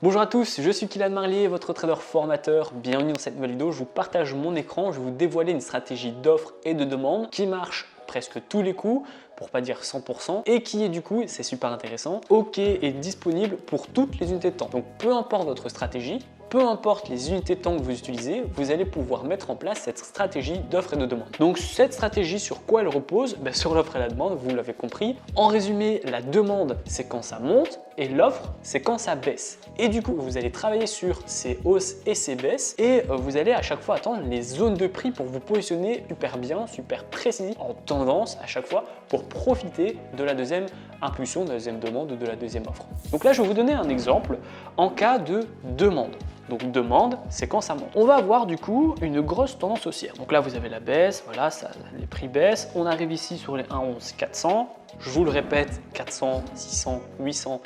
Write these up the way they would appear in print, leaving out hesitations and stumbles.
Bonjour à tous, je suis Kylian Marlier, votre trader formateur. Bienvenue dans cette nouvelle vidéo. Je vous partage mon écran, je vais vous dévoiler une stratégie d'offre et de demande qui marche presque tous les coups, pour pas dire 100%, et qui est du coup, c'est super intéressant, ok et disponible pour toutes les unités de temps. Donc peu importe votre stratégie, peu importe les unités de temps que vous utilisez, vous allez pouvoir mettre en place cette stratégie d'offre et de demande. Donc cette stratégie, sur quoi elle repose? Sur l'offre et la demande, vous l'avez compris. En résumé, la demande, c'est quand ça monte et l'offre, c'est quand ça baisse. Et du coup, vous allez travailler sur ces hausses et ces baisses et vous allez à chaque fois attendre les zones de prix pour vous positionner super bien, super précis, en tendance à chaque fois pour profiter de la deuxième impulsion, de la deuxième demande ou de la deuxième offre. Donc là, je vais vous donner un exemple en cas de demande. Donc demande, c'est quand ça monte. On va avoir du coup une grosse tendance haussière. Donc là, vous avez la baisse, voilà, les prix baissent. On arrive ici sur les 1,11 400. Je vous le répète, 400, 600, 800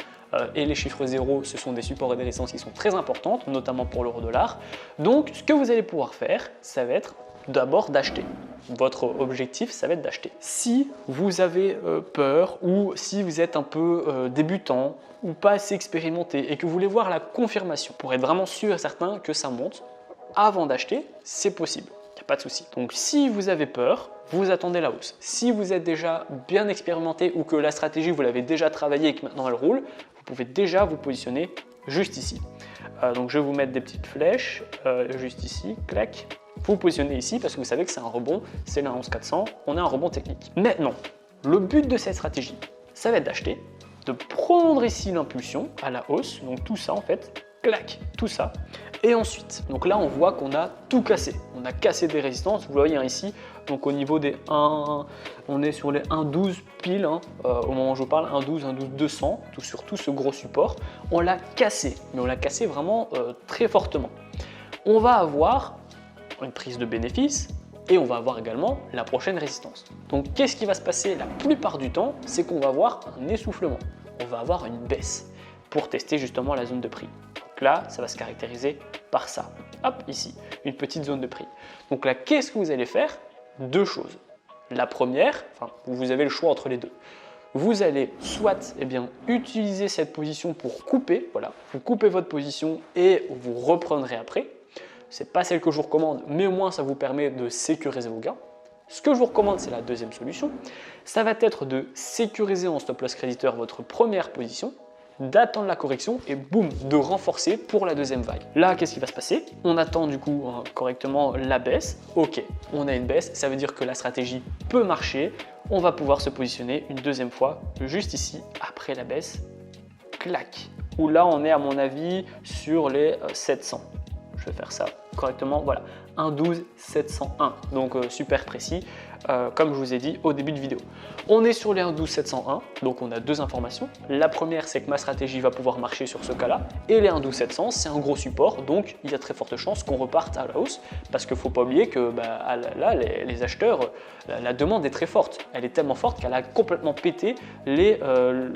et les chiffres 0, ce sont des supports et des résistances qui sont très importantes, notamment pour l'euro-dollar. Donc, ce que vous allez pouvoir faire, ça va être d'abord d'acheter. Votre objectif, ça va être d'acheter. Si vous avez peur ou si vous êtes un peu débutant ou pas assez expérimenté et que vous voulez voir la confirmation pour être vraiment sûr et certain que ça monte, avant d'acheter, c'est possible. Il n'y a pas de souci. Donc, si vous avez peur, vous attendez la hausse. Si vous êtes déjà bien expérimenté ou que la stratégie, vous l'avez déjà travaillée et que maintenant elle roule, vous pouvez déjà vous positionner juste ici. Donc, je vais vous mettre des petites flèches juste ici, clac. Vous positionnez ici parce que vous savez que c'est un rebond, c'est la 11400, on a un rebond technique. Maintenant, le but de cette stratégie, ça va être d'acheter, de prendre ici l'impulsion à la hausse, donc tout ça en fait, clac, tout ça. Et ensuite, donc là on voit qu'on a tout cassé, on a cassé des résistances, vous voyez ici, donc au niveau des 1, on est sur les 1,12 pile, au moment où je vous parle, 1,12, 1,12 200, sur tout ce gros support, on l'a cassé, mais on l'a cassé vraiment très fortement. On va avoir une prise de bénéfice et on va avoir également la prochaine résistance. Donc qu'est-ce qui va se passer la plupart du temps? C'est qu'on va avoir un essoufflement, on va avoir une baisse pour tester justement la zone de prix. Donc là, ça va se caractériser par ça. Hop, ici, une petite zone de prix. Donc là, qu'est-ce que vous allez faire? Deux choses. La première, vous avez le choix entre les deux. Vous allez soit utiliser cette position pour couper, voilà, vous coupez votre position et vous reprendrez après. Ce n'est pas celle que je vous recommande, mais au moins ça vous permet de sécuriser vos gains. Ce que je vous recommande, c'est la deuxième solution. Ça va être de sécuriser en stop loss créditeur votre première position, d'attendre la correction et boum, de renforcer pour la deuxième vague. Là, qu'est-ce qui va se passer? On attend du coup correctement la baisse. Ok, on a une baisse, ça veut dire que la stratégie peut marcher. On va pouvoir se positionner une deuxième fois, juste ici, après la baisse. Clac. Où là, on est à mon avis sur les 700. Je vais faire ça correctement, voilà, 1,12 701, donc super précis, comme je vous ai dit au début de vidéo. On est sur les 1,12 701, donc on a deux informations. La première, c'est que ma stratégie va pouvoir marcher sur ce cas-là, et les 1,12 700, c'est un gros support, donc il y a très forte chance qu'on reparte à la hausse, parce qu'il ne faut pas oublier que là, les acheteurs, la demande est très forte. Elle est tellement forte qu'elle a complètement pété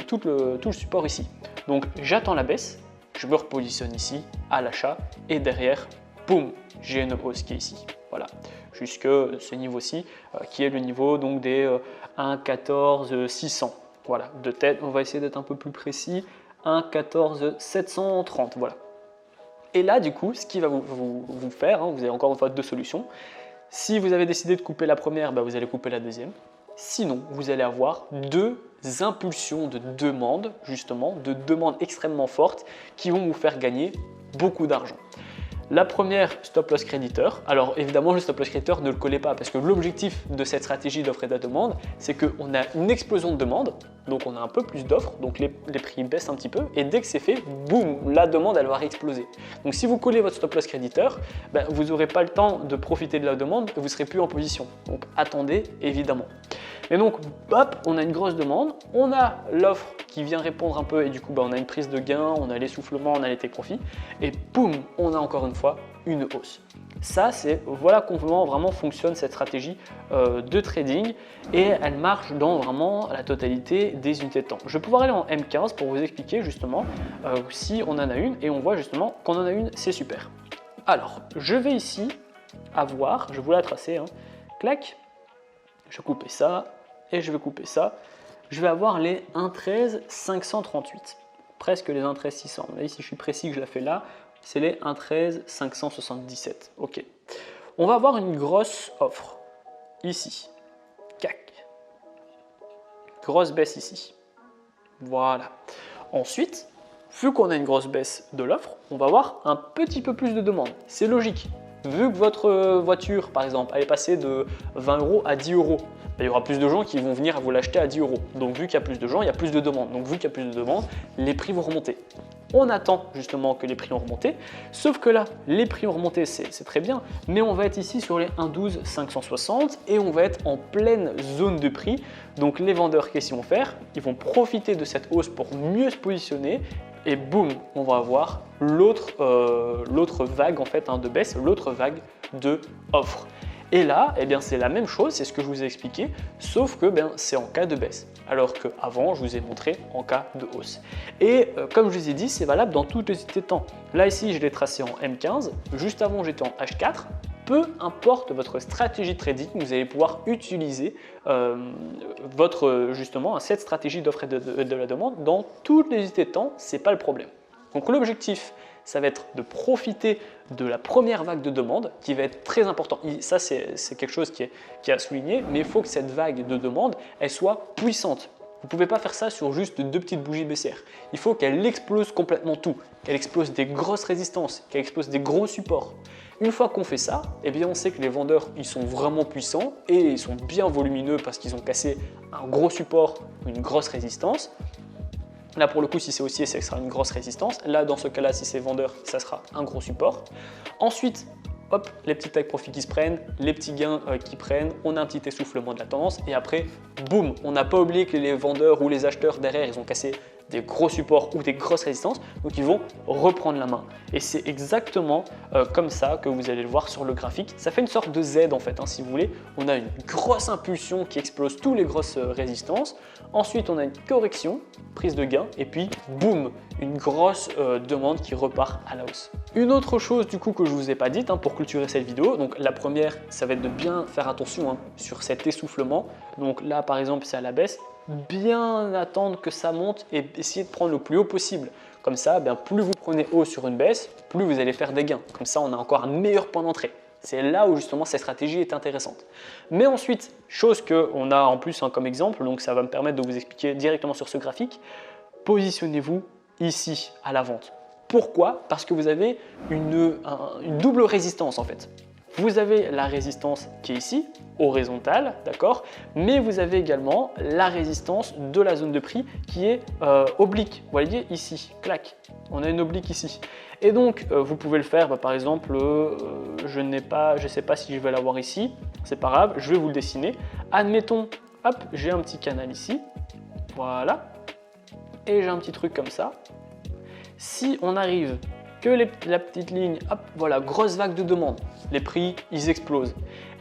tout le support ici. Donc j'attends la baisse. Je me repositionne ici à l'achat et derrière, boum, j'ai une hausse qui est ici. Voilà, jusque ce niveau-ci qui est le niveau donc des 1,14 600. Voilà, de tête, on va essayer d'être un peu plus précis, 1,14 730. Voilà. Et là, du coup, ce qui va vous faire, vous avez encore une fois deux solutions. Si vous avez décidé de couper la première, vous allez couper la deuxième. Sinon, vous allez avoir deux impulsions de demande, justement, de demande extrêmement fortes qui vont vous faire gagner beaucoup d'argent. La première, stop loss créditeur. Alors évidemment, le stop loss créditeur, ne le collez pas parce que l'objectif de cette stratégie d'offre et de demande, c'est qu'on a une explosion de demande, donc on a un peu plus d'offres, donc les prix baissent un petit peu et dès que c'est fait, boum, la demande elle va exploser. Donc si vous collez votre stop loss créditeur, vous n'aurez pas le temps de profiter de la demande et vous ne serez plus en position. Donc attendez évidemment. Et donc, hop, on a une grosse demande, on a l'offre qui vient répondre un peu et du coup, on a une prise de gain, on a l'essoufflement, on a les take profit et boum, on a encore une fois une hausse. Ça, c'est voilà comment vraiment fonctionne cette stratégie de trading et elle marche dans vraiment la totalité des unités de temps. Je vais pouvoir aller en M15 pour vous expliquer justement si on en a une et on voit justement qu'on en a une, c'est super. Alors, je vais ici avoir, je vais vous la tracer, clac, je vais couper ça et je vais couper ça. Je vais avoir les 1,13 538. presque les 1,13 600. Là, si je suis précis que je la fais là, c'est les 1,13 577. Ok. On va avoir une grosse offre ici. CAC. Grosse baisse ici. Voilà. Ensuite, vu qu'on a une grosse baisse de l'offre, on va avoir un petit peu plus de demande. C'est logique. Vu que votre voiture, par exemple, elle est passée de 20 € à 10 €, il y aura plus de gens qui vont venir vous l'acheter à 10 €. Donc, vu qu'il y a plus de gens, il y a plus de demandes. Donc, vu qu'il y a plus de demandes, les prix vont remonter. On attend justement que les prix ont remonté, sauf que là, les prix ont remonté, c'est très bien, mais on va être ici sur les 1,12 560 et on va être en pleine zone de prix. Donc, les vendeurs, qu'est-ce qu'ils vont faire? Ils vont profiter de cette hausse pour mieux se positionner. Et boum, on va avoir l'autre vague en fait de baisse, l'autre vague de offre. Et là, eh bien, c'est la même chose, c'est ce que je vous ai expliqué, sauf que c'est en cas de baisse, alors qu'avant, je vous ai montré en cas de hausse. Et comme je vous ai dit, c'est valable dans toutes les unités de temps. Là, ici, je l'ai tracé en M15, juste avant, j'étais en H4. Peu importe votre stratégie de trading, vous allez pouvoir utiliser cette stratégie d'offre et de la demande dans toutes les unités de temps, ce n'est pas le problème. Donc l'objectif, ça va être de profiter de la première vague de demande qui va être très important. Ça, c'est quelque chose qui est à souligner, mais il faut que cette vague de demande, elle soit puissante. Vous ne pouvez pas faire ça sur juste 2 petites bougies baissières. Il faut qu'elle explose complètement tout, qu'elle explose des grosses résistances, qu'elle explose des gros supports. Une fois qu'on fait ça, eh bien on sait que les vendeurs ils sont vraiment puissants et ils sont bien volumineux parce qu'ils ont cassé un gros support, une grosse résistance. Là pour le coup si c'est haussier, ça sera une grosse résistance. Là dans ce cas-là, si c'est vendeur, ça sera un gros support. Ensuite, hop, les petits take profit qui se prennent, les petits gains qui prennent, on a un petit essoufflement de la tendance et après, boum, on n'a pas oublié que les vendeurs ou les acheteurs derrière, ils ont cassé des gros supports ou des grosses résistances, donc ils vont reprendre la main. Et c'est exactement comme ça que vous allez le voir sur le graphique. Ça fait une sorte de Z en fait, si vous voulez. On a une grosse impulsion qui explose toutes les grosses résistances. Ensuite, on a une correction, prise de gain, et puis boum, une grosse demande qui repart à la hausse. Une autre chose du coup que je vous ai pas dite pour clôturer cette vidéo, donc la première, ça va être de bien faire attention sur cet essoufflement. Donc là, par exemple, c'est à la baisse. Bien attendre que ça monte et essayer de prendre le plus haut possible. Comme ça, plus vous prenez haut sur une baisse, plus vous allez faire des gains. Comme ça, on a encore un meilleur point d'entrée. C'est là où justement cette stratégie est intéressante. Mais ensuite, chose qu'on a en plus comme exemple, donc ça va me permettre de vous expliquer directement sur ce graphique, positionnez-vous ici à la vente. Pourquoi? Parce que vous avez une double résistance en fait. Vous avez la résistance qui est ici, horizontale, d'accord, mais vous avez également la résistance de la zone de prix qui est oblique. Vous voyez ici, clac, on a une oblique ici. Et donc, vous pouvez le faire, par exemple, je ne sais pas si je vais l'avoir ici, c'est pas grave, je vais vous le dessiner. Admettons, hop, j'ai un petit canal ici, voilà, et j'ai un petit truc comme ça. Si on arrive que la petite ligne, hop, voilà, grosse vague de demande, les prix, ils explosent.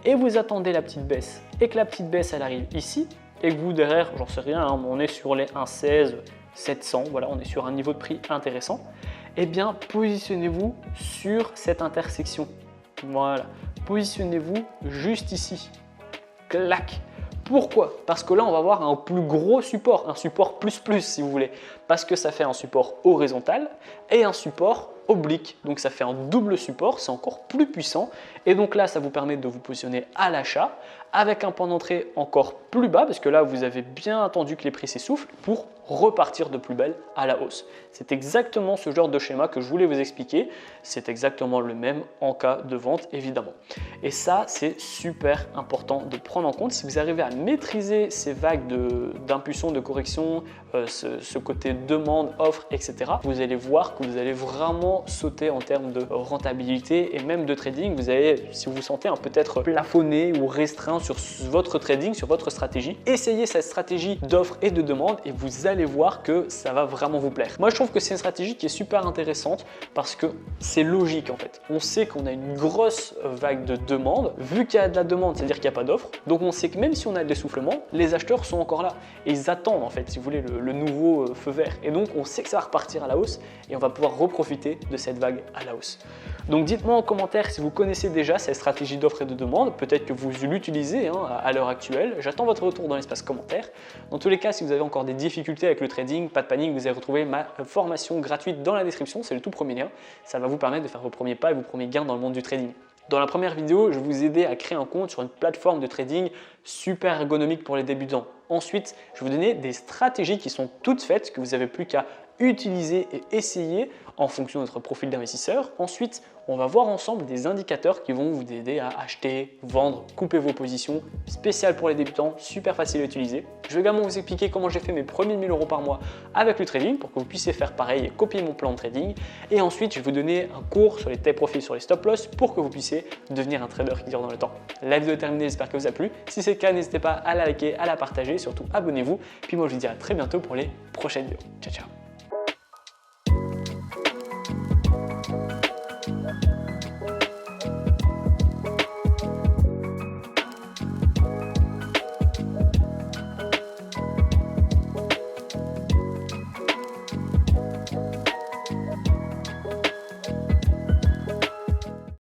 Et vous attendez la petite baisse, et que la petite baisse, elle arrive ici, et que vous, derrière, j'en sais rien, on est sur les 1,16 700, voilà, on est sur un niveau de prix intéressant. Eh bien, positionnez-vous sur cette intersection. Voilà, positionnez-vous juste ici. Clac. Pourquoi? Parce que là, on va avoir un plus gros support, un support plus si vous voulez, parce que ça fait un support horizontal et un support oblique. Donc ça fait un double support, c'est encore plus puissant. Et donc là, ça vous permet de vous positionner à l'achat avec un point d'entrée encore plus bas, parce que là, vous avez bien attendu que les prix s'essoufflent pour repartir de plus belle à la hausse. C'est exactement ce genre de schéma que je voulais vous expliquer. C'est exactement le même en cas de vente, évidemment. Et ça, c'est super important de prendre en compte. Si vous arrivez à maîtriser ces vagues d'impulsion, de correction, ce côté demande, offre, etc., vous allez voir que vous allez vraiment sauter en termes de rentabilité et même de trading. Vous allez, si vous vous sentez peut-être plafonné ou restreint sur votre trading, sur votre stratégie, essayez cette stratégie d'offre et de demande et vous allez voir que ça va vraiment vous plaire. Moi, je trouve que c'est une stratégie qui est super intéressante parce que c'est logique en fait. On sait qu'on a une grosse vague de demande. Vu qu'il y a de la demande, c'est-à-dire qu'il n'y a pas d'offre. Donc on sait que même si on a de l'essoufflement, les acheteurs sont encore là et ils attendent en fait, si vous voulez, le nouveau feu vert. Et donc on sait que ça va repartir à la hausse et on va pouvoir reprofiter de cette vague à la hausse. Donc dites-moi en commentaire si vous connaissez déjà cette stratégie d'offre et de demande, peut-être que vous l'utilisez à l'heure actuelle. J'attends votre retour dans l'espace commentaire. Dans tous les cas, si vous avez encore des difficultés avec le trading, pas de panique, vous allez retrouver ma formation gratuite dans la description, c'est le tout premier lien. Ça va vous permettre de faire vos premiers pas et vos premiers gains dans le monde du trading. Dans la première vidéo, je vais vous aider à créer un compte sur une plateforme de trading super ergonomique pour les débutants. Ensuite, je vais vous donner des stratégies qui sont toutes faites, que vous n'avez plus qu'à utiliser et essayer en fonction de votre profil d'investisseur. Ensuite, on va voir ensemble des indicateurs qui vont vous aider à acheter, vendre, couper vos positions, spécial pour les débutants, super facile à utiliser. Je vais également vous expliquer comment j'ai fait mes premiers 1000 € par mois avec le trading pour que vous puissiez faire pareil et copier mon plan de trading. Et ensuite, je vais vous donner un cours sur les take profits, sur les stop loss pour que vous puissiez devenir un trader qui dure dans le temps. La vidéo est terminée, j'espère qu'elle vous a plu. Si c'est le cas, n'hésitez pas à la liker, à la partager, surtout abonnez-vous. Puis moi, je vous dis à très bientôt pour les prochaines vidéos. Ciao, ciao.